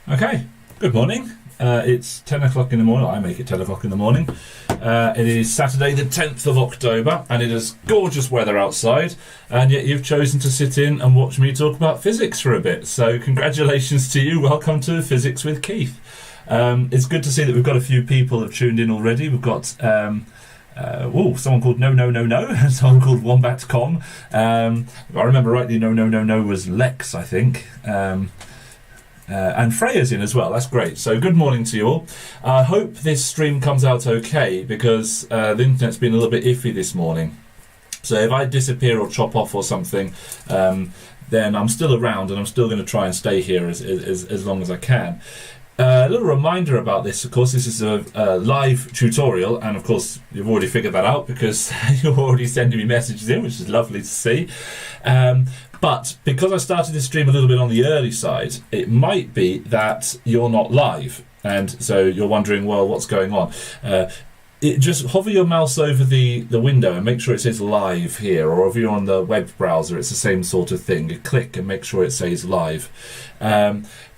Okay, good morning. It's 10 o'clock in the morning. I make it 10 o'clock in the morning. It is Saturday the 10th of October and it is gorgeous weather outside, and yet you've chosen to sit in and watch me talk about physics for a bit. So congratulations to you. Welcome to Physics with Keith. It's good to see that we've got a few people have tuned in already. We've got someone called No and someone called Wombat.com. If I remember rightly, No was Lex, I think. And Freya's in as well. That's great. So good morning to you all. I hope this stream comes out okay, because the internet's been a little bit iffy this morning. So if I disappear or chop off or something, then I'm still around and I'm still going to try and stay here as long as I can. A little reminder about this, of course, this is a live tutorial, and of course you've already figured that out because you're already sending me messages in, which is lovely to see. But because I started this stream a little bit on the early side, it might be that you're not live, and so you're wondering, well, what's going on? Just hover your mouse over the window and make sure it says live here, or if you're on the web browser, it's the same sort of thing. You click and make sure it says live.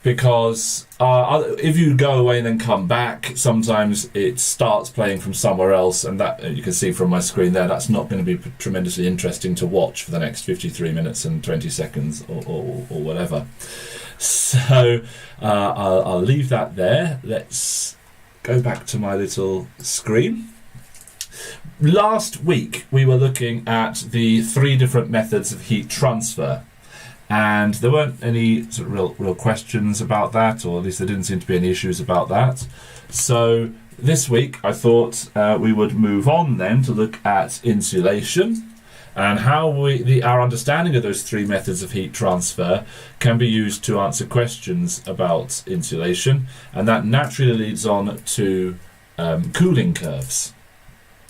Because if you go away and then come back, sometimes it starts playing from somewhere else, and that you can see from my screen there, that's not going to be tremendously interesting to watch for the next 53 minutes and 20 seconds or whatever. So I'll leave that there. Let's go back to my little screen. Last week we were looking at the 3 different methods of heat transfer. And there weren't any sort of real questions about that, or at least there didn't seem to be any issues about that. So this week I thought we would move on then to look at insulation and how our understanding of those 3 methods of heat transfer can be used to answer questions about insulation. And that naturally leads on to cooling curves.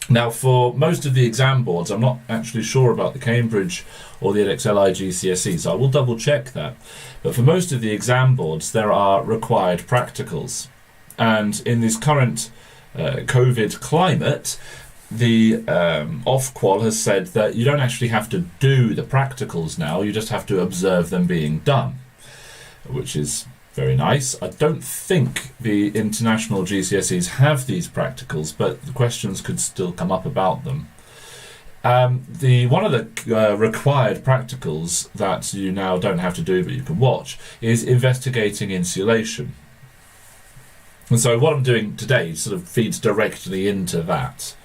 Now, for most of the exam boards, I'm not actually sure about the Cambridge or the EdXLI GCSE, so I will double check that. But for most of the exam boards, there are required practicals. And in this current COVID climate, the Ofqual has said that you don't actually have to do the practicals now, you just have to observe them being done, which is very nice. I don't think the international GCSEs have these practicals, but the questions could still come up about them. One of the required practicals that you now don't have to do but you can watch is investigating insulation. And so what I'm doing today sort of feeds directly into that.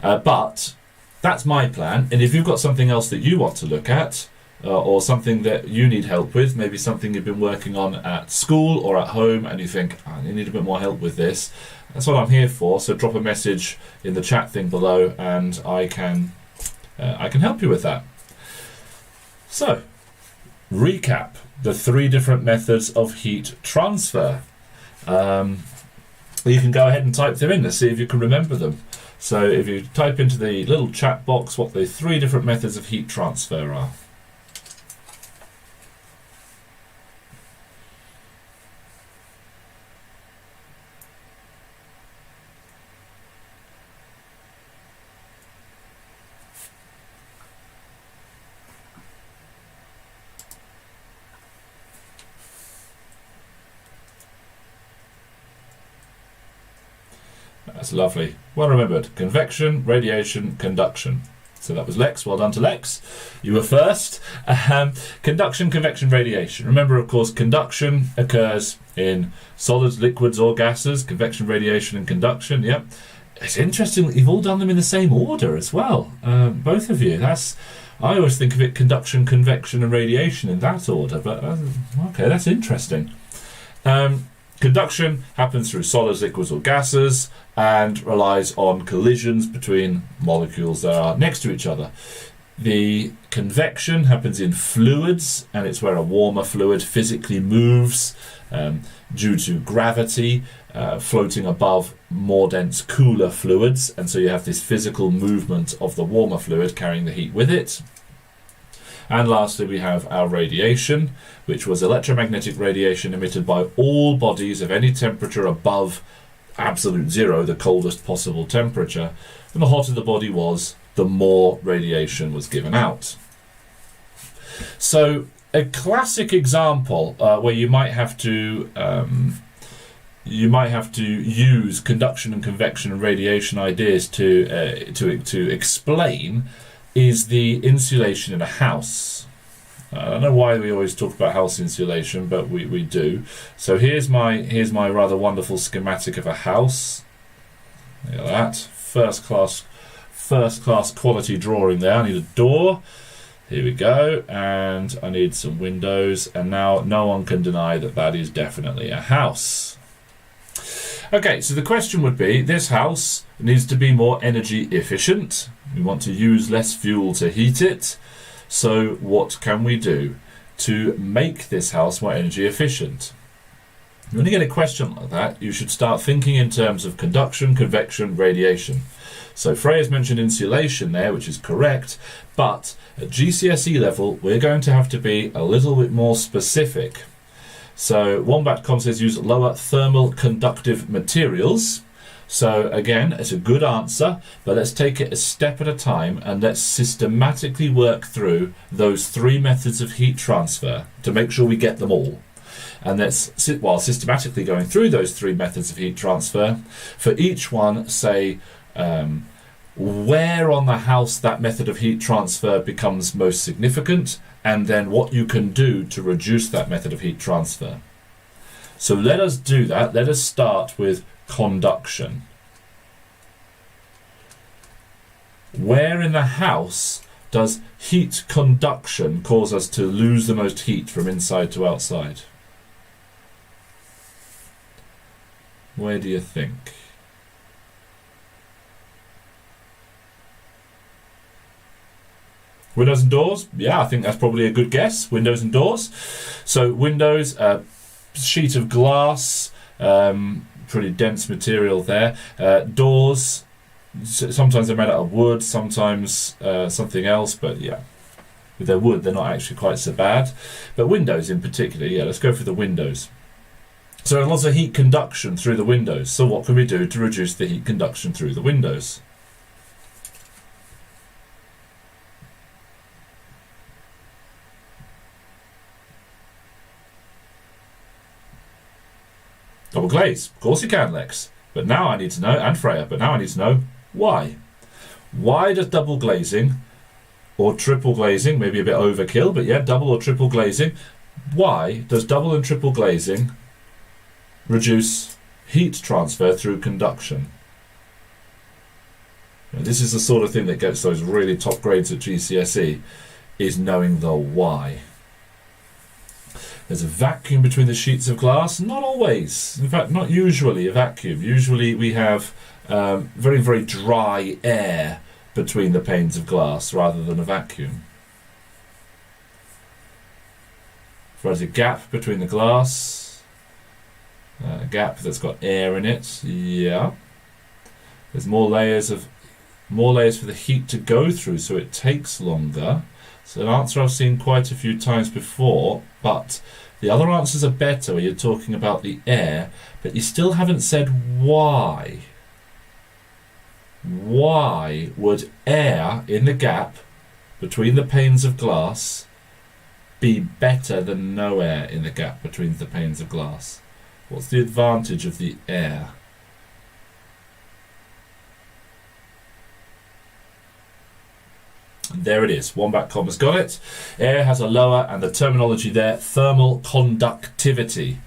But that's my plan, and if you've got something else that you want to look at, or something that you need help with, maybe something you've been working on at school or at home and you think, I need a bit more help with this, that's what I'm here for. So drop a message in the chat thing below and I can help you with that. So, recap the 3 different methods of heat transfer. You can go ahead and type them in to see if you can remember them. So if you type into the little chat box what the 3 different methods of heat transfer are. That's lovely. Well remembered. Convection, radiation, conduction. So that was Lex. Well done to Lex. You were first. Conduction, convection, radiation. Remember, of course, conduction occurs in solids, liquids, or gases. Convection, radiation, and conduction. Yep. It's interesting that you've all done them in the same order as well. Both of you. I always think of it conduction, convection, and radiation in that order. But okay, that's interesting. Conduction happens through solids, liquids, or gases and relies on collisions between molecules that are next to each other. The convection happens in fluids, and it's where a warmer fluid physically moves due to gravity, floating above more dense, cooler fluids, and so you have this physical movement of the warmer fluid carrying the heat with it. And lastly, we have our radiation, which was electromagnetic radiation emitted by all bodies of any temperature above absolute zero, the coldest possible temperature. And the hotter the body was, the more radiation was given out. So a classic example where you might have to use conduction and convection and radiation ideas to explain is the insulation in a house. I don't know why we always talk about house insulation, but we do. So here's my rather wonderful schematic of a house. Look at that, first class quality drawing there. I need a door. Here we go, and I need some windows, and now no one can deny that that is definitely a house. Okay, so the question would be, this house needs to be more energy efficient. We want to use less fuel to heat it. So what can we do to make this house more energy efficient? When you get a question like that, you should start thinking in terms of conduction, convection, radiation. So Freya's mentioned insulation there, which is correct, but at GCSE level, we're going to have to be a little bit more specific. So Wombat.com says use lower thermal conductive materials. So again, it's a good answer, but let's take it a step at a time and let's systematically work through those three methods of heat transfer to make sure we get them all. And while systematically going through those three methods of heat transfer, for each one, say where on the house that method of heat transfer becomes most significant, and then what you can do to reduce that method of heat transfer. So let us do that. Let us start with conduction. Where in the house does heat conduction cause us to lose the most heat from inside to outside? Where do you think? Windows and doors? Yeah, I think that's probably a good guess. Windows and doors. So windows, sheet of glass, pretty dense material there. Doors, sometimes they're made out of wood, sometimes something else, but yeah, with their wood, they're not actually quite so bad. But windows in particular, yeah, let's go for the windows. So there's lots of heat conduction through the windows. So what can we do to reduce the heat conduction through the windows? Double glaze. Of course you can, Lex. But now I need to know, and Freya, but now I need to know why. Why does double glazing or triple glazing, maybe a bit overkill, but yeah, double or triple glazing, why does double and triple glazing reduce heat transfer through conduction? Now, this is the sort of thing that gets those really top grades at GCSE, is knowing the why. There's a vacuum between the sheets of glass. Not always. In fact, not usually a vacuum. Usually we have very, very dry air between the panes of glass rather than a vacuum. If there's a gap between the glass, a gap that's got air in it, yeah. There's more layers for the heat to go through, so it takes longer. So an answer I've seen quite a few times before, but the other answers are better where you're talking about the air, but you still haven't said why. Why would air in the gap between the panes of glass be better than no air in the gap between the panes of glass? What's the advantage of the air? And there it is. Wombat.com has got it. Air has a lower, and the terminology there, thermal conductivity.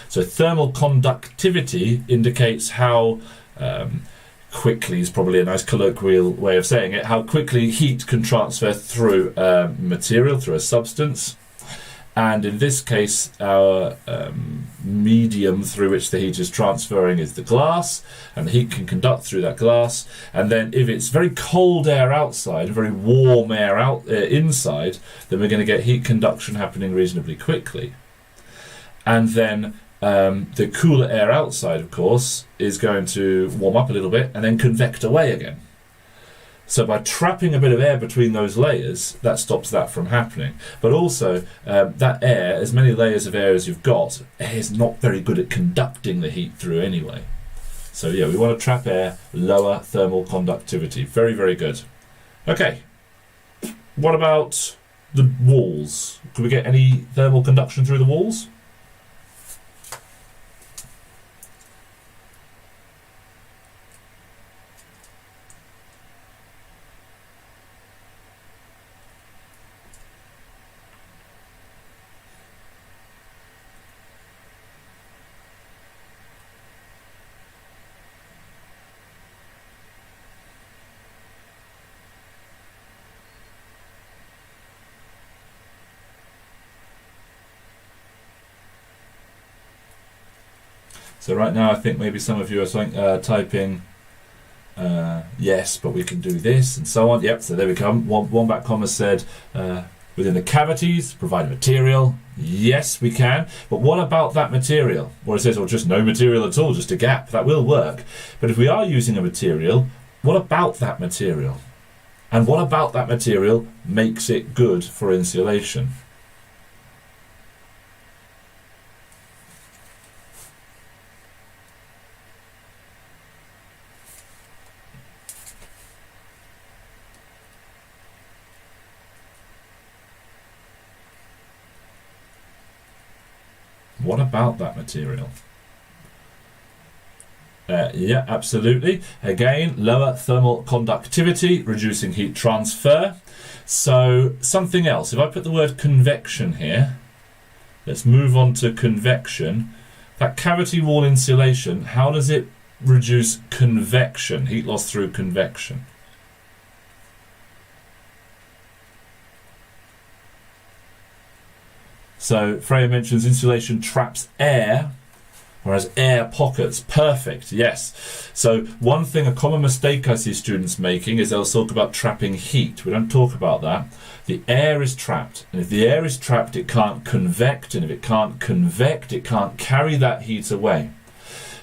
So thermal conductivity indicates how quickly, is probably a nice colloquial way of saying it, how quickly heat can transfer through material, through a substance. And in this case, our medium through which the heat is transferring is the glass, and the heat can conduct through that glass. And then if it's very cold air outside, very warm air inside, then we're going to get heat conduction happening reasonably quickly. And then the cooler air outside, of course, is going to warm up a little bit and then convect away again. So by trapping a bit of air between those layers, that stops that from happening. But also, that air, as many layers of air as you've got, air is not very good at conducting the heat through anyway. So yeah, we want to trap air, lower thermal conductivity. Very, very good. Okay, what about the walls? Can we get any thermal conduction through the walls? So right now I think maybe some of you are typing yes, but we can do this and so on. Yep, so there we come. Wombat Comma said within the cavities, provide material. Yes, we can. But what about that material? Or it says, or just no material at all, just a gap. That will work. But if we are using a material, what about that material? And what about that material makes it good for insulation? What about that material? Yeah, absolutely. Again, lower thermal conductivity, reducing heat transfer. So something else. If I put the word convection here, let's move on to convection. That cavity wall insulation, how does it reduce convection, heat loss through convection? So Freya mentions insulation traps air, whereas air pockets. Perfect, yes. So one thing, a common mistake I see students making is they'll talk about trapping heat. We don't talk about that. The air is trapped, and if the air is trapped, it can't convect, and if it can't convect, it can't carry that heat away.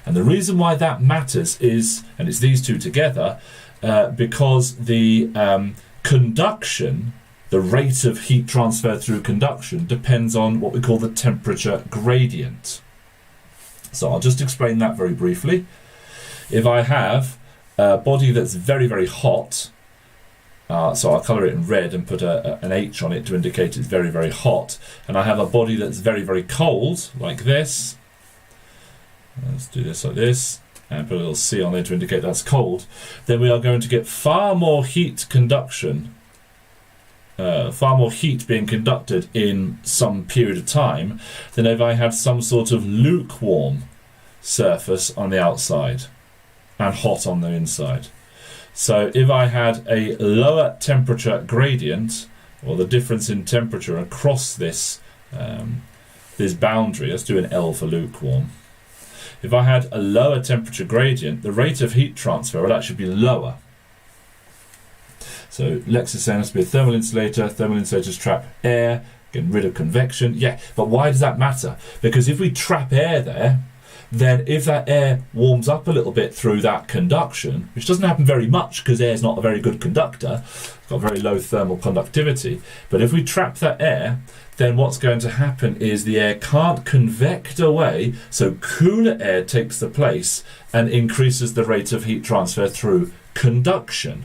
And the reason why that matters is, and it's these two together, because the conduction, the rate of heat transfer through conduction, depends on what we call the temperature gradient. So I'll just explain that very briefly. If I have a body that's very, very hot, so I'll colour it in red and put an H on it to indicate it's very, very hot, and I have a body that's very, very cold, like this. Let's do this like this, and put a little C on there to indicate that's cold. Then we are going to get far more heat conduction, far more heat being conducted in some period of time than if I had some sort of lukewarm surface on the outside and hot on the inside. So if I had a lower temperature gradient, or the difference in temperature across this this boundary, let's do an L for lukewarm. If I had a lower temperature gradient, the rate of heat transfer would actually be lower. So Lex is saying it has to be a thermal insulator. Thermal insulators trap air, getting rid of convection. Yeah, but why does that matter? Because if we trap air there, then if that air warms up a little bit through that conduction, which doesn't happen very much because air is not a very good conductor, it's got very low thermal conductivity, but if we trap that air, then what's going to happen is the air can't convect away, so cooler air takes the place and increases the rate of heat transfer through conduction.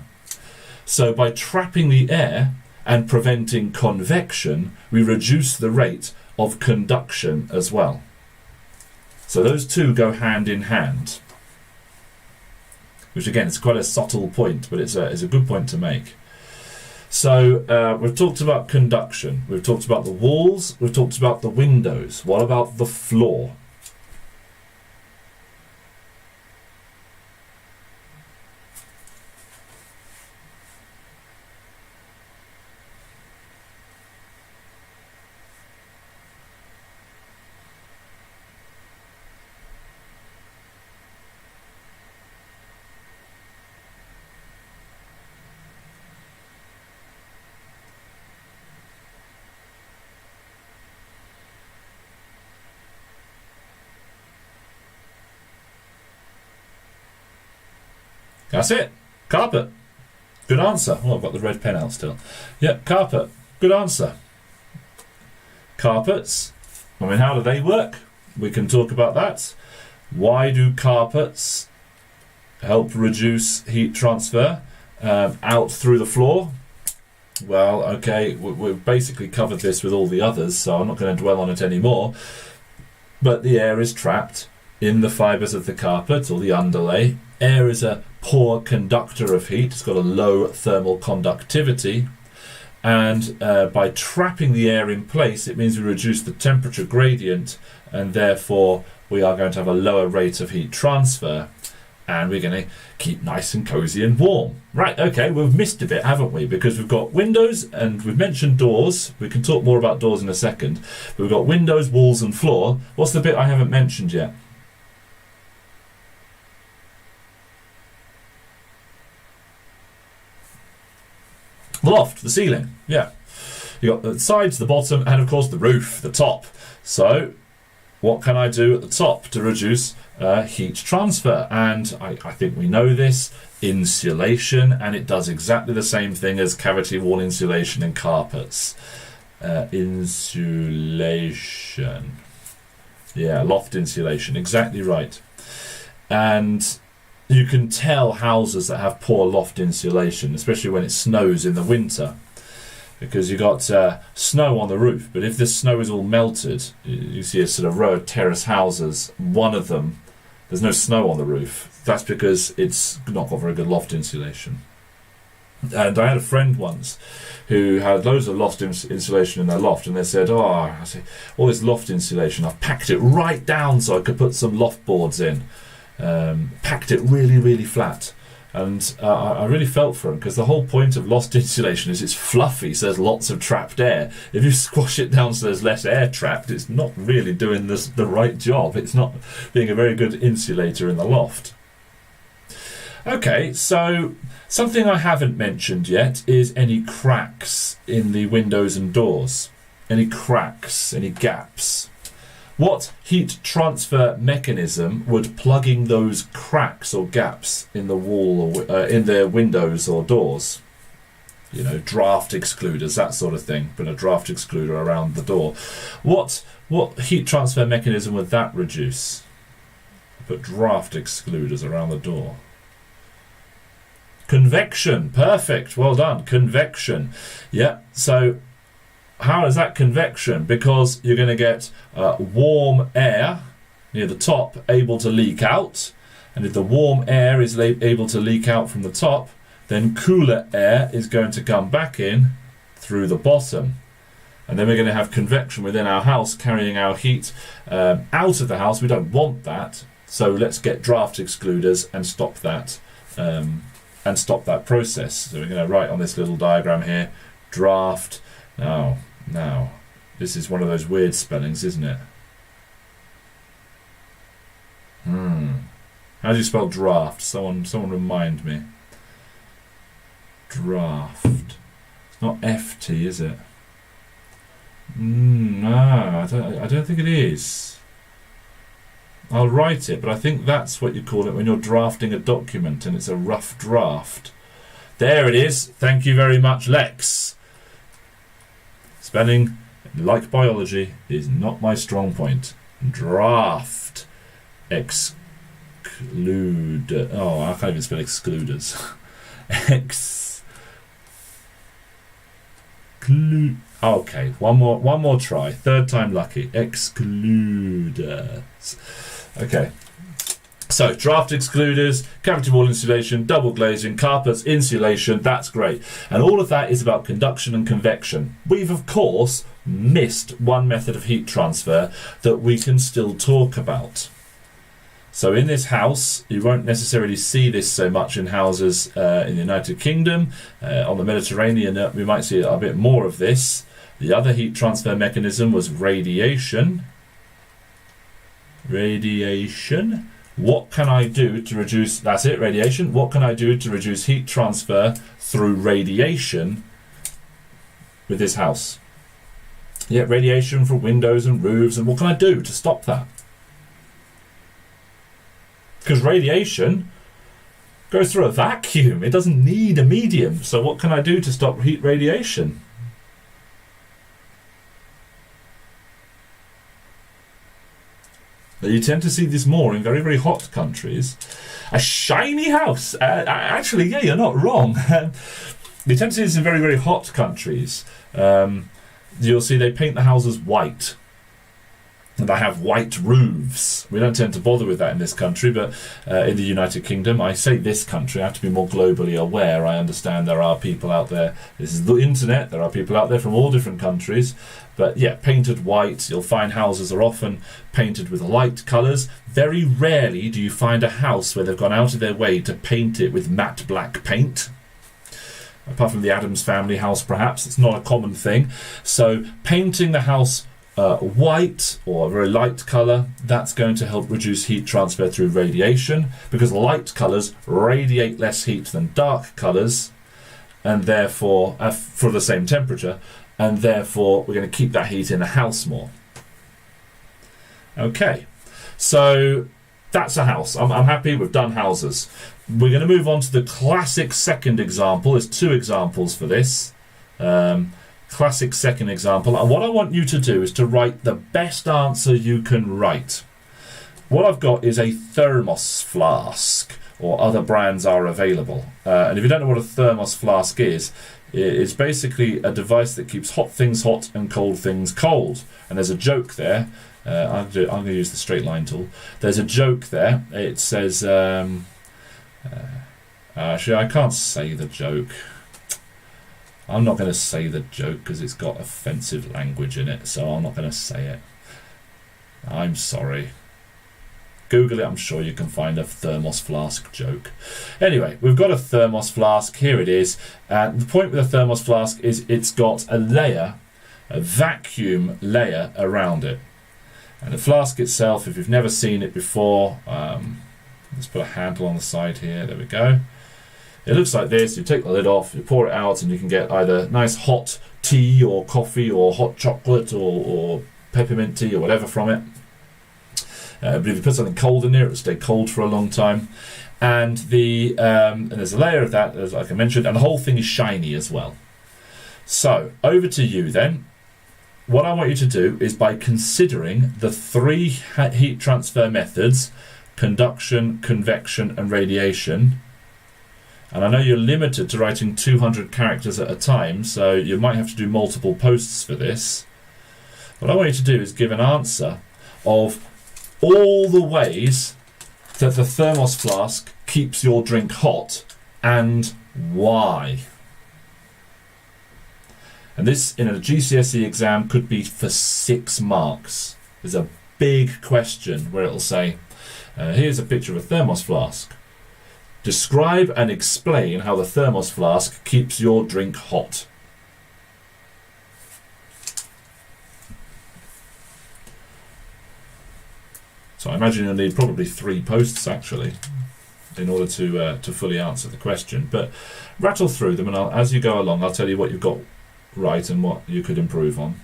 So by trapping the air and preventing convection, we reduce the rate of conduction as well. So those two go hand in hand, which again is quite a subtle point, but it's a good point to make. So we've talked about conduction, we've talked about the walls, we've talked about the windows. What about the floor? That's it. Carpet. Good answer. Oh, I've got the red pen out still. Yep, carpet. Good answer. Carpets. I mean, how do they work? We can talk about that. Why do carpets help reduce heat transfer out through the floor? Well, okay, we've basically covered this with all the others, so I'm not going to dwell on it anymore. But the air is trapped in the fibres of the carpet or the underlay. Air is a poor conductor of heat. It's got a low thermal conductivity. And by trapping the air in place, it means we reduce the temperature gradient, and therefore we are going to have a lower rate of heat transfer. And we're going to keep nice and cosy and warm. Right, okay, we've missed a bit, haven't we? Because we've got windows and we've mentioned doors. We can talk more about doors in a second. But we've got windows, walls and floor. What's the bit I haven't mentioned yet? The loft, the ceiling, yeah. You've got the sides, the bottom, and of course the roof, the top. So what can I do at the top to reduce heat transfer? And I think we know this, insulation, and it does exactly the same thing as cavity wall insulation in carpets. Insulation. Yeah, loft insulation, exactly right. And you can tell houses that have poor loft insulation, especially when it snows in the winter, because you got snow on the roof. But if this snow is all melted, you see a sort of row of terrace houses, one of them, there's no snow on the roof. That's because it's not got very good loft insulation. And I had a friend once who had loads of loft insulation in their loft, and they said, all this loft insulation, I've packed it right down so I could put some loft boards in. Packed it really, really flat. And I really felt for him, because the whole point of loft insulation is it's fluffy, so there's lots of trapped air. If you squash it down so there's less air trapped, it's not really doing the right job. It's not being a very good insulator in the loft. Okay, so something I haven't mentioned yet is any cracks in the windows and doors. Any cracks, any gaps. What heat transfer mechanism would plugging those cracks or gaps in the wall or in the windows or doors? You know, draft excluders, that sort of thing. Put a draft excluder around the door. What heat transfer mechanism would that reduce? Put draft excluders around the door. Convection, perfect, well done. Convection, yeah. So how is that convection? Because you're going to get warm air near the top able to leak out, and if the warm air is able to leak out from the top, then cooler air is going to come back in through the bottom, and then we're going to have convection within our house, carrying our heat out of the house. We don't want that, so let's get draft excluders and stop that process. So we're going to write on this little diagram here, draft. Now, this is one of those weird spellings, isn't it? How do you spell draft? Someone remind me. Draft. It's not FT, is it? No, I don't think it is. I'll write it, but I think that's what you call it when you're drafting a document and it's a rough draft. There it is. Thank you very much, Lex. Spelling, like biology, is not my strong point. Draft. Exclude. Oh, I can't even spell excluders. Okay, one more try. Third time lucky. Excluders. Okay. So, draft excluders, cavity wall insulation, double glazing, carpets, insulation, that's great. And all of that is about conduction and convection. We've, of course, missed one method of heat transfer that we can still talk about. So in this house, you won't necessarily see this so much in houses in the United Kingdom. On the Mediterranean, we might see a bit more of this. The other heat transfer mechanism was radiation. Radiation. What can I do to reduce, that's it, radiation. What can I do to reduce heat transfer through radiation with this house? Yeah, radiation from windows and roofs, and what can I do to stop that? Because radiation goes through a vacuum. It doesn't need a medium. So what can I do to stop heat radiation? You tend to see this more in very, very hot countries. A shiny house. Actually, yeah, you're not wrong. You tend to see this in very, very hot countries. You'll see they paint the houses white. And they have white roofs. We don't tend to bother with that in this country, but in the United Kingdom, I say this country, I have to be more globally aware. I understand there are people out there, this is the internet, there are people out there from all different countries. But yeah, painted white. You'll find houses are often painted with light colours. Very rarely do you find a house where they've gone out of their way to paint it with matte black paint. Apart from the Addams Family house, perhaps. It's not a common thing. So painting the house white or a very light colour, that's going to help reduce heat transfer through radiation, because light colours radiate less heat than dark colours, and therefore for the same temperature, and therefore we're going to keep that heat in the house more. Okay, so that's a house. I'm happy we've done houses. We're going to move on to the classic second example. There's two examples for this. Classic second example, and what I want you to do is to write the best answer you can write. What I've got is a thermos flask, or other brands are available. And if you don't know what a thermos flask is, it's basically a device that keeps hot things hot and cold things cold. And there's a joke there. I'm going to use the straight line tool. There's a joke there. It says, actually, I can't say the joke. I'm not going to say the joke because it's got offensive language in it, so I'm not going to say it. I'm sorry. Google it, I'm sure you can find a thermos flask joke. Anyway, we've got a thermos flask, here it is. And the point with a thermos flask is it's got a layer, a vacuum layer around it. And the flask itself, if you've never seen it before, let's put a handle on the side here, there we go. It looks like this. You take the lid off, you pour it out, and you can get either nice hot tea or coffee or hot chocolate or peppermint tea or whatever from it. But if you put something cold in there, it'll stay cold for a long time. And and there's a layer of that, as like I mentioned, and the whole thing is shiny as well. So over to you then. What I want you to do is, by considering the three heat transfer methods, conduction, convection, and radiation. And I know you're limited to writing 200 characters at a time, so you might have to do multiple posts for this. What I want you to do is give an answer of all the ways that the thermos flask keeps your drink hot and why. And this, in a GCSE exam, could be for 6 marks. There's a big question where it'll say, here's a picture of a thermos flask. Describe and explain how the thermos flask keeps your drink hot. So I imagine you'll need probably 3 posts actually in order to fully answer the question. But rattle through them, and as you go along, I'll tell you what you've got right and what you could improve on.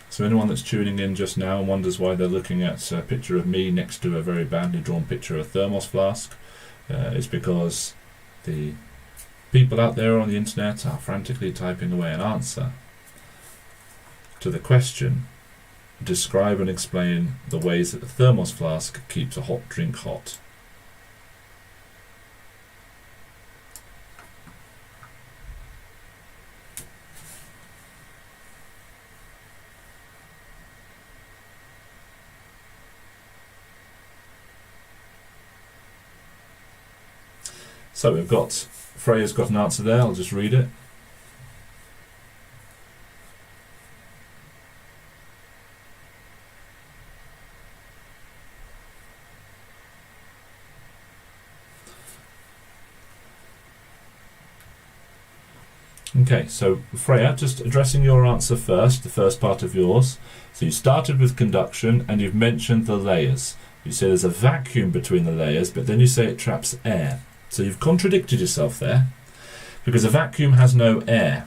So anyone that's tuning in just now and wonders why they're looking at a picture of me next to a very badly drawn picture of a thermos flask, it's because the people out there on the internet are frantically typing away an answer to the question, describe and explain the ways that the thermos flask keeps a hot drink hot. So we've got, Freya's got an answer there, I'll just read it. Okay, so Freya, just addressing your answer first, the first part of yours. So you started with conduction and you've mentioned the layers. You say there's a vacuum between the layers, but then you say it traps air. So you've contradicted yourself there, because a vacuum has no air.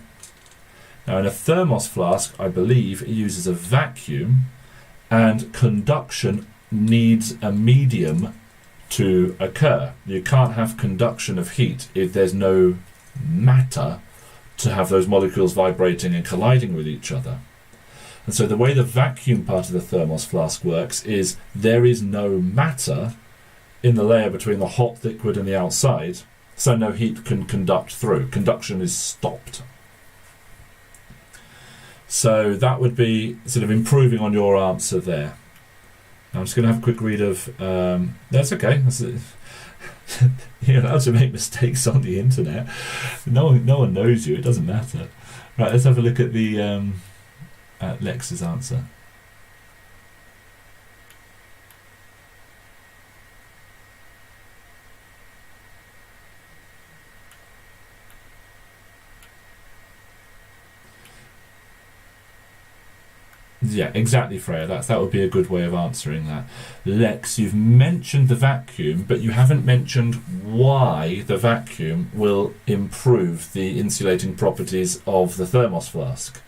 Now in a thermos flask, I believe it uses a vacuum, and conduction needs a medium to occur. You can't have conduction of heat if there's no matter to have those molecules vibrating and colliding with each other. And so the way the vacuum part of the thermos flask works is there is no matter in the layer between the hot liquid and the outside, so no heat can conduct through. Conduction is stopped. So that would be sort of improving on your answer there. I'm just going to have a quick read of... that's okay. You're allowed to make mistakes on the internet. No one knows you. It doesn't matter. Right, let's have a look at the at Lex's answer. Yeah, exactly, Freya. That would be a good way of answering that. Lex, you've mentioned the vacuum, but you haven't mentioned why the vacuum will improve the insulating properties of the thermos flask.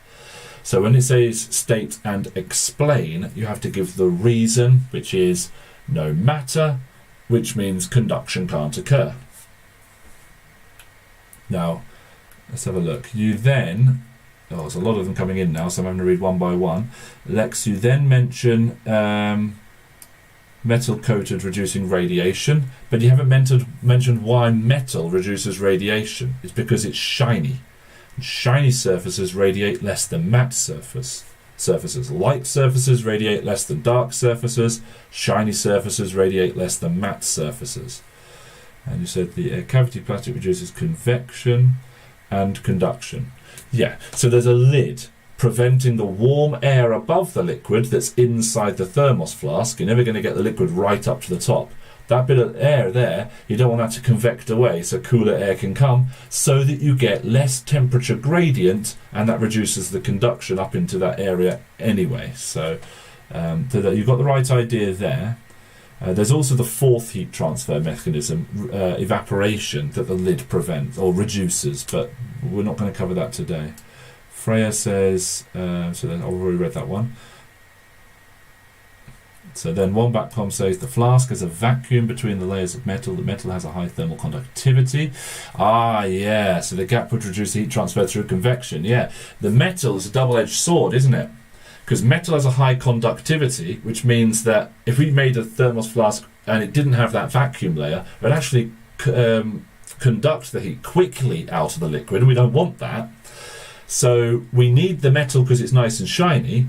So when it says state and explain, you have to give the reason, which is no matter, which means conduction can't occur. Now, let's have a look. You then... Oh, there's a lot of them coming in now, so I'm having to read one by one. Lex, you then mention metal coated reducing radiation, but you haven't mentioned why metal reduces radiation. It's because it's shiny. And shiny surfaces radiate less than matte surfaces. Light surfaces radiate less than dark surfaces. Shiny surfaces radiate less than matte surfaces. And you said the air cavity plastic reduces convection and conduction. Yeah, so there's a lid preventing the warm air above the liquid that's inside the thermos flask. You're never going to get the liquid right up to the top. That bit of air there, you don't want that to convect away so cooler air can come, so that you get less temperature gradient, and that reduces the conduction up into that area anyway. So you've got the right idea there. There's also the fourth heat transfer mechanism, evaporation, that the lid prevents or reduces, but we're not going to cover that today. Freya says, so then I've already read that one. So then Wombat.com says the flask has a vacuum between the layers of metal. The metal has a high thermal conductivity. Ah, yeah, so the gap would reduce the heat transfer through convection. Yeah, the metal is a double-edged sword, isn't it? Because metal has a high conductivity, which means that if we made a thermos flask and it didn't have that vacuum layer, it would actually conduct the heat quickly out of the liquid, and we don't want that. So we need the metal because it's nice and shiny,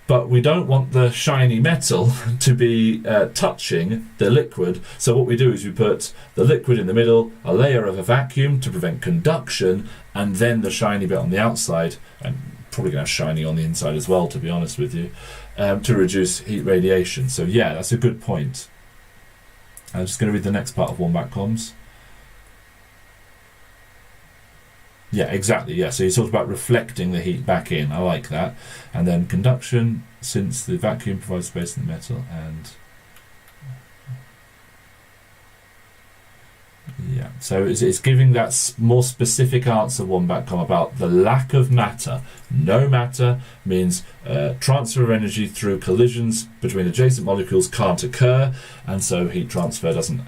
but we don't want the shiny metal to be touching the liquid. So what we do is we put the liquid in the middle, a layer of a vacuum to prevent conduction, and then the shiny bit on the outside, and probably going to have shiny on the inside as well, to be honest with you, to reduce heat radiation. So yeah, that's a good point. I'm just going to read the next part of Wombat Comms. Yeah, exactly, yeah. So you talked about reflecting the heat back in. I like that. And then conduction, since the vacuum provides space in the metal, and yeah, so it's giving that more specific answer, Wombat.com, about the lack of matter. No matter means transfer of energy through collisions between adjacent molecules can't occur, and so heat transfer doesn't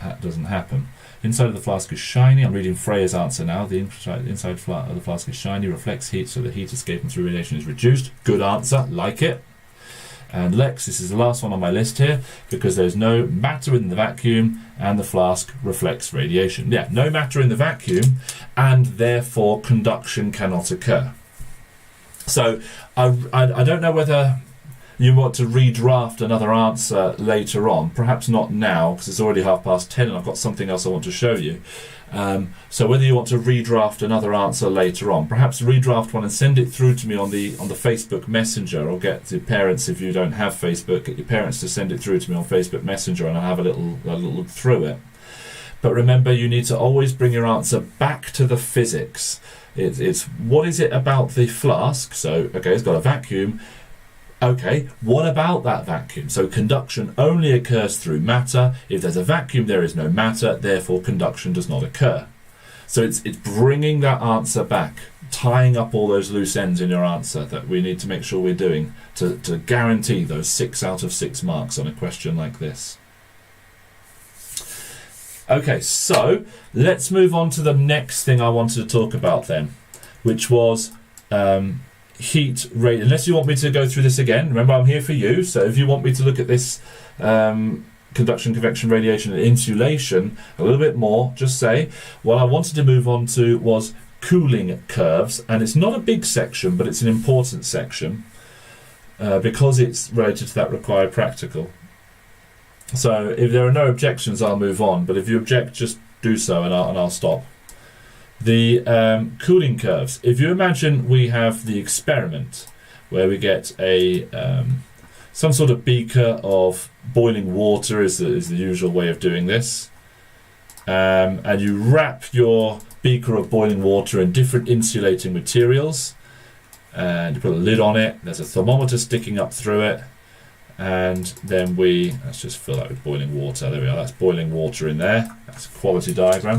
happen. Inside of the flask is shiny. I'm reading Freya's answer now. The inside of the flask is shiny, reflects heat, so the heat escaping through radiation is reduced. Good answer, like it. And Lex, this is the last one on my list here, because there's no matter in the vacuum and the flask reflects radiation. Yeah, no matter in the vacuum, and therefore conduction cannot occur. So I don't know whether you want to redraft another answer later on. Perhaps not now, because it's already 10:30 and I've got something else I want to show you. So whether you want to redraft another answer later on, perhaps redraft one and send it through to me on the Facebook Messenger, or get the parents, if you don't have Facebook, get your parents to send it through to me on Facebook Messenger, and I'll have a little look through it. But remember, you need to always bring your answer back to the physics. It's what is it about the flask? So, okay, it's got a vacuum. Okay, what about that vacuum? So conduction only occurs through matter. If there's a vacuum, there is no matter, therefore conduction does not occur. So it's bringing that answer back, tying up all those loose ends in your answer that we need to make sure we're doing to guarantee those 6 out of 6 marks on a question like this. Okay, so let's move on to the next thing I wanted to talk about then, which was heat rate. Unless you want me to go through this again, remember I'm here for you. So if you want me to look at this conduction, convection, radiation and insulation a little bit more, just say. What I wanted to move on to was cooling curves, and it's not a big section, but it's an important section because it's related to that required practical. So if there are no objections, I'll move on, but if you object, just do so and I'll stop. The cooling curves. If you imagine we have the experiment where we get a some sort of beaker of boiling water is the usual way of doing this, and you wrap your beaker of boiling water in different insulating materials, and you put a lid on it. There's a thermometer sticking up through it, and then let's just fill that with boiling water. There we are, that's boiling water in there. That's a quality diagram.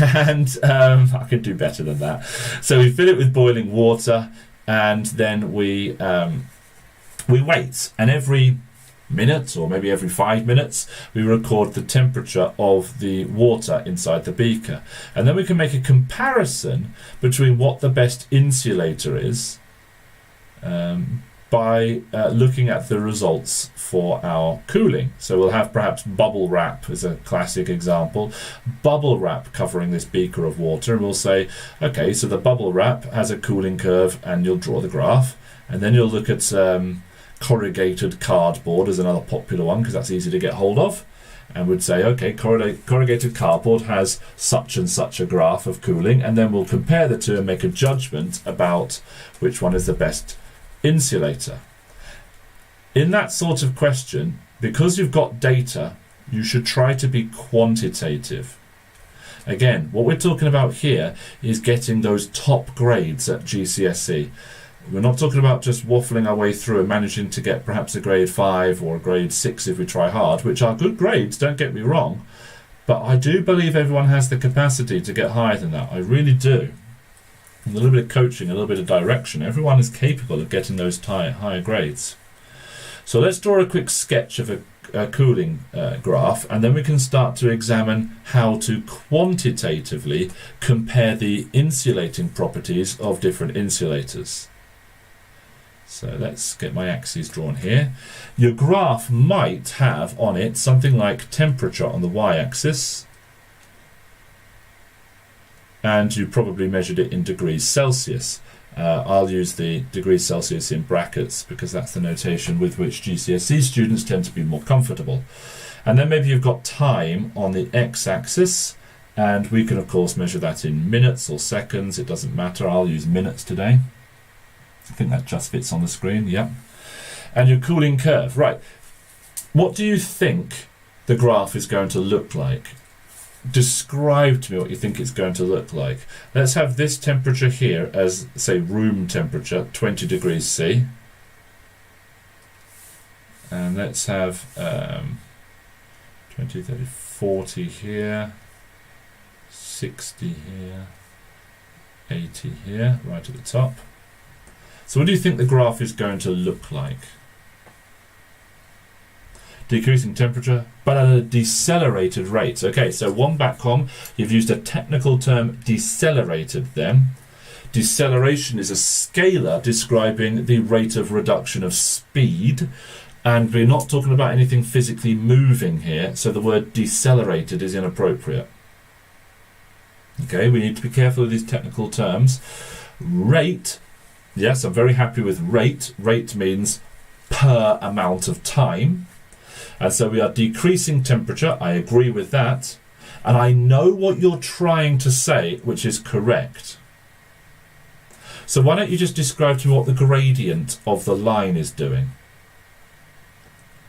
And I could do better than that. So we fill it with boiling water, and then we wait. And every minute, or maybe every 5 minutes, we record the temperature of the water inside the beaker. And then we can make a comparison between what the best insulator is by looking at the results for our cooling. So we'll have perhaps bubble wrap as a classic example. Bubble wrap covering this beaker of water, and we'll say, okay, so the bubble wrap has a cooling curve, and you'll draw the graph, and then you'll look at corrugated cardboard as another popular one, because that's easy to get hold of, and we'd say, okay, corrugated cardboard has such and such a graph of cooling, and then we'll compare the two and make a judgment about which one is the best insulator. In that sort of question, because you've got data, you should try to be quantitative. Again, what we're talking about here is getting those top grades at GCSE. We're not talking about just waffling our way through and managing to get perhaps a grade 5 or a grade 6 if we try hard, which are good grades, don't get me wrong, but I do believe everyone has the capacity to get higher than that. I really do. A little bit of coaching, a little bit of direction, everyone is capable of getting those higher grades. So let's draw a quick sketch of a cooling graph, and then we can start to examine how to quantitatively compare the insulating properties of different insulators. So let's get my axes drawn here. Your graph might have on it something like temperature on the y-axis, and you probably measured it in degrees Celsius. I'll use the degrees Celsius in brackets because that's the notation with which GCSE students tend to be more comfortable. And then maybe you've got time on the x-axis, and we can of course measure that in minutes or seconds, it doesn't matter. I'll use minutes today. I think that just fits on the screen, yeah. And your cooling curve, right. What do you think the graph is going to look like? Describe to me what you think it's going to look like. Let's have this temperature here as, say, room temperature, 20 degrees C. And let's have 20, 30, 40 here, 60 here, 80 here, right at the top. So what do you think the graph is going to look like? Decreasing temperature, but at a decelerated rate. Okay, so one backcom, you've used a technical term, decelerated then. Deceleration is a scalar describing the rate of reduction of speed, and we're not talking about anything physically moving here, so the word decelerated is inappropriate. Okay, we need to be careful of these technical terms. Rate, yes, I'm very happy with rate. Rate means per amount of time. And so we are decreasing temperature, I agree with that, and I know what you're trying to say, which is correct. So why don't you just describe to me what the gradient of the line is doing?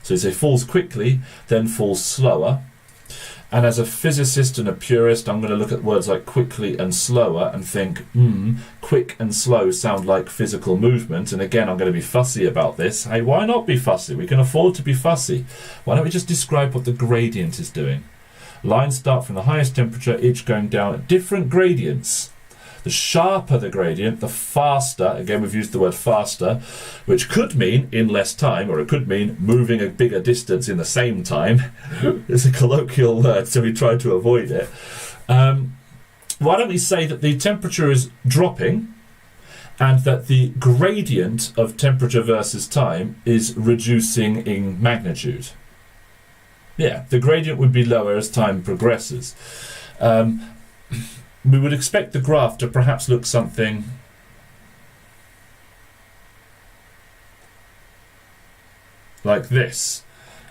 So you say falls quickly, then falls slower. And as a physicist and a purist, I'm going to look at words like quickly and slower and think, quick and slow sound like physical movement. And again, I'm going to be fussy about this. Hey, why not be fussy? We can afford to be fussy. Why don't we just describe what the gradient is doing? Lines start from the highest temperature, each going down at different gradients. The sharper the gradient, the faster, again we've used the word faster, which could mean in less time, or it could mean moving a bigger distance in the same time. It's a colloquial word, so we try to avoid it. Why don't we say that the temperature is dropping, and that the gradient of temperature versus time is reducing in magnitude? Yeah, the gradient would be lower as time progresses. We would expect the graph to perhaps look something like this,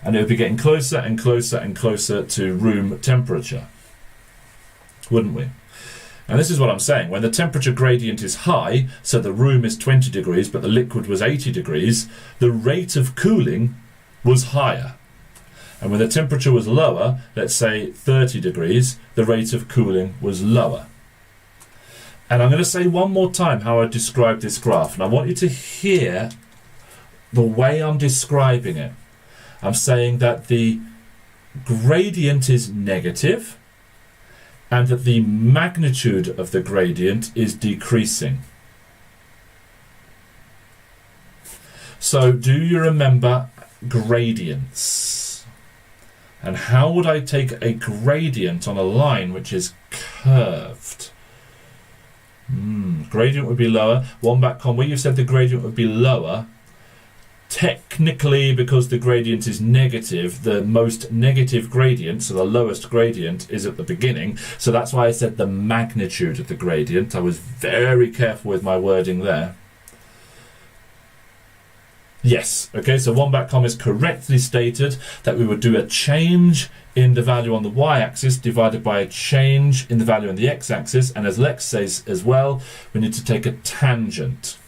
and it would be getting closer and closer and closer to room temperature, wouldn't we? And this is what I'm saying. When the temperature gradient is high, so the room is 20 degrees, but the liquid was 80 degrees, the rate of cooling was higher. And when the temperature was lower, let's say 30 degrees, the rate of cooling was lower. And I'm going to say one more time how I describe this graph. And I want you to hear the way I'm describing it. I'm saying that the gradient is negative, and that the magnitude of the gradient is decreasing. So do you remember gradients? And how would I take a gradient on a line which is curved? Gradient would be lower. One back con, where you said the gradient would be lower, technically, because the gradient is negative, the most negative gradient, so the lowest gradient, is at the beginning. So that's why I said the magnitude of the gradient. I was very careful with my wording there. Yes, okay, so one back com is correctly stated that we would do a change in the value on the y-axis divided by a change in the value on the x-axis, and as Lex says as well, we need to take a tangent.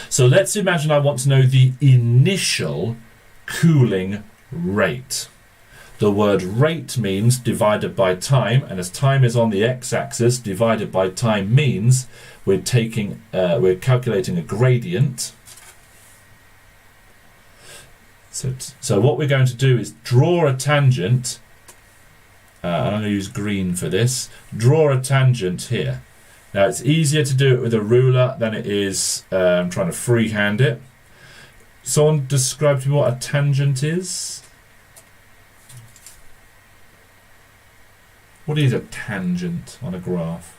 So let's imagine I want to know the initial cooling rate. The word rate means divided by time, and as time is on the x-axis, divided by time means we're calculating a gradient. So what we're going to do is draw a tangent, and I'm going to use green for this, draw a tangent here. Now it's easier to do it with a ruler than it is trying to freehand it. Someone describe to me what a tangent is? What is a tangent on a graph?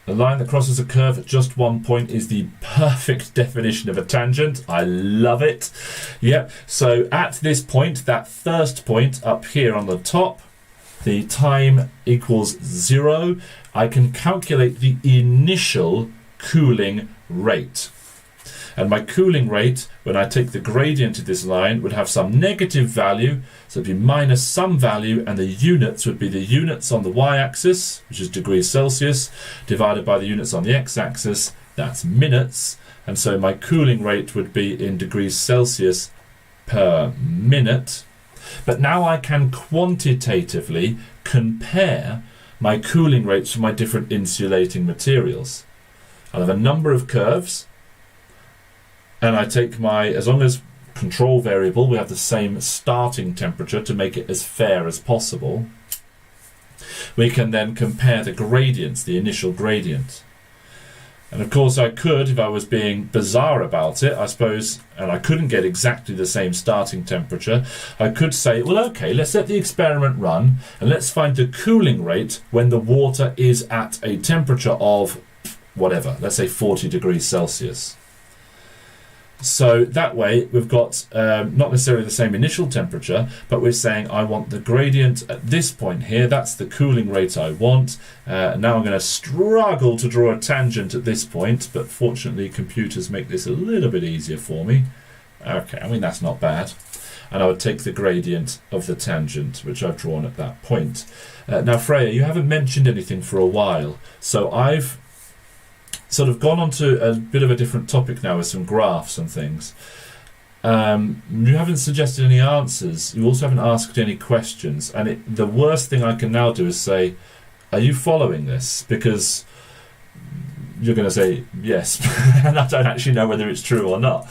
A line that crosses a curve at just one point is the perfect definition of a tangent. I love it. Yep, so at this point, that first point up here on the top, the time equals 0. I can calculate the initial cooling rate. And my cooling rate, when I take the gradient of this line, would have some negative value, so it'd be minus some value, and the units would be the units on the y-axis, which is degrees Celsius, divided by the units on the x-axis, that's minutes, and so my cooling rate would be in degrees Celsius per minute. But now I can quantitatively compare my cooling rates for my different insulating materials. I'll have a number of curves, and I take as long as control variable, we have the same starting temperature to make it as fair as possible, we can then compare the gradients, the initial gradient. And of course I could, if I was being bizarre about it, I suppose, and I couldn't get exactly the same starting temperature, I could say, well, okay, let's let the experiment run, and let's find the cooling rate when the water is at a temperature of whatever, let's say 40 degrees Celsius. So that way we've got not necessarily the same initial temperature, but we're saying I want the gradient at this point here. That's the cooling rate I want. Now I'm going to struggle to draw a tangent at this point, but fortunately computers make this a little bit easier for me. Okay, I mean that's not bad. And I would take the gradient of the tangent, which I've drawn at that point. Now Freya, you haven't mentioned anything for a while, so I've sort of gone on to a bit of a different topic now with some graphs and things. You haven't suggested any answers. You also haven't asked any questions. And the worst thing I can now do is say, Are you following this? Because you're going to say yes, and I don't actually know whether it's true or not.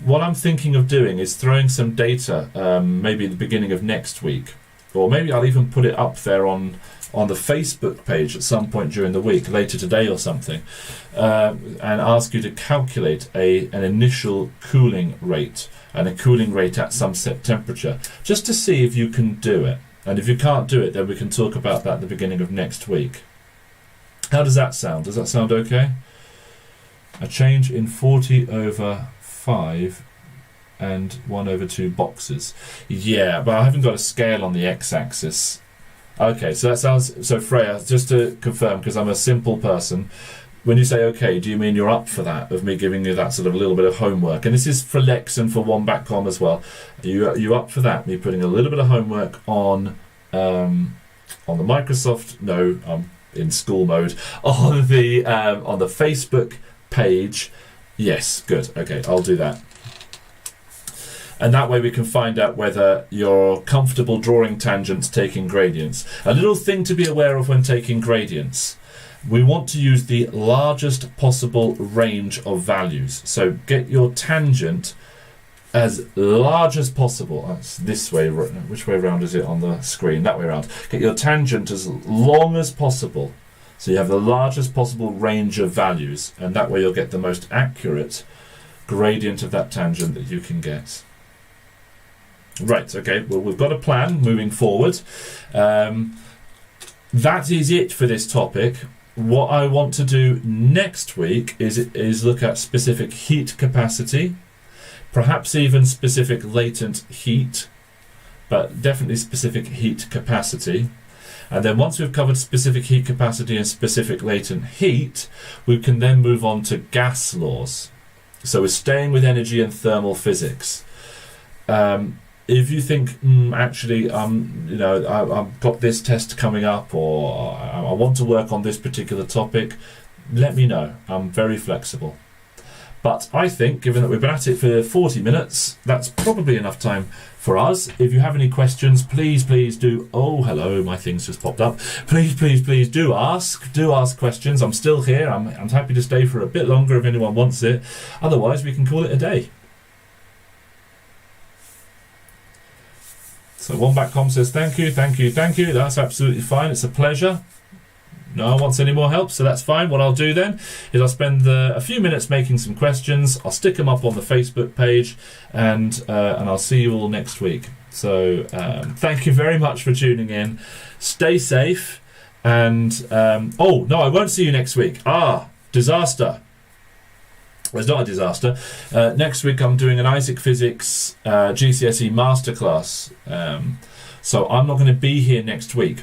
What I'm thinking of doing is throwing some data, maybe at the beginning of next week, or maybe I'll even put it up there on the Facebook page at some point during the week, later today or something, and ask you to calculate an initial cooling rate and a cooling rate at some set temperature, just to see if you can do it. And if you can't do it, then we can talk about that at the beginning of next week. How does that sound? Does that sound okay? A change in 40/5 and 1/2 boxes. Yeah, but I haven't got a scale on the x-axis. Okay, so that sounds... So Freya, just to confirm, because I'm a simple person, when you say okay, do you mean you're up for that, of me giving you that sort of little bit of homework? And this is for Lex and for Wombat.com as well. Are you up for that, me putting a little bit of homework on the Microsoft... No, I'm in school mode. On the Facebook page. Yes, good. Okay, I'll do that. And that way we can find out whether you're comfortable drawing tangents, taking gradients. A little thing to be aware of when taking gradients. We want to use the largest possible range of values. So get your tangent as large as possible. That's this way. Which way around is it on the screen? That way around. Get your tangent as long as possible. So you have the largest possible range of values. And that way you'll get the most accurate gradient of that tangent that you can get. Right, okay, well, we've got a plan moving forward. That is it for this topic. What I want to do next week is look at specific heat capacity, perhaps even specific latent heat, but definitely specific heat capacity. And then once we've covered specific heat capacity and specific latent heat, we can then move on to gas laws. So we're staying with energy and thermal physics. If you think, actually, I've got this test coming up, or I want to work on this particular topic, let me know. I'm very flexible. But I think, given that we've been at it for 40 minutes, that's probably enough time for us. If you have any questions, please do. Oh, hello, my thing's just popped up. Please do ask. Do ask questions. I'm still here. I'm happy to stay for a bit longer if anyone wants it. Otherwise, we can call it a day. So Wombat.com says thank you. That's absolutely fine. It's a pleasure. No one wants any more help, so that's fine. What I'll do then is I'll spend a few minutes making some questions. I'll stick them up on the Facebook page, and I'll see you all next week. So thank you very much for tuning in. Stay safe, and oh no, I won't see you next week. Disaster. Well, it's not a disaster. Next week I'm doing an Isaac Physics GCSE Masterclass. So I'm not going to be here next week,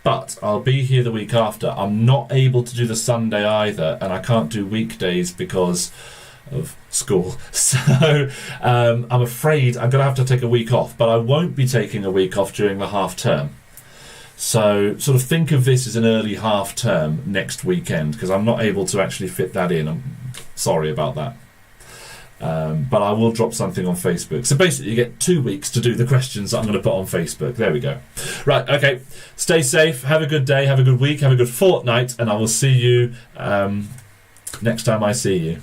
but I'll be here the week after. I'm not able to do the Sunday either, and I can't do weekdays because of school. So I'm afraid I'm going to have to take a week off, but I won't be taking a week off during the half term. So sort of think of this as an early half term next weekend, because I'm not able to actually fit that in. I'm sorry about that. But I will drop something on Facebook. So basically you get 2 weeks to do the questions that I'm going to put on Facebook. There we go. Right, okay. Stay safe. Have a good day. Have a good week. Have a good fortnight. And I will see you next time I see you.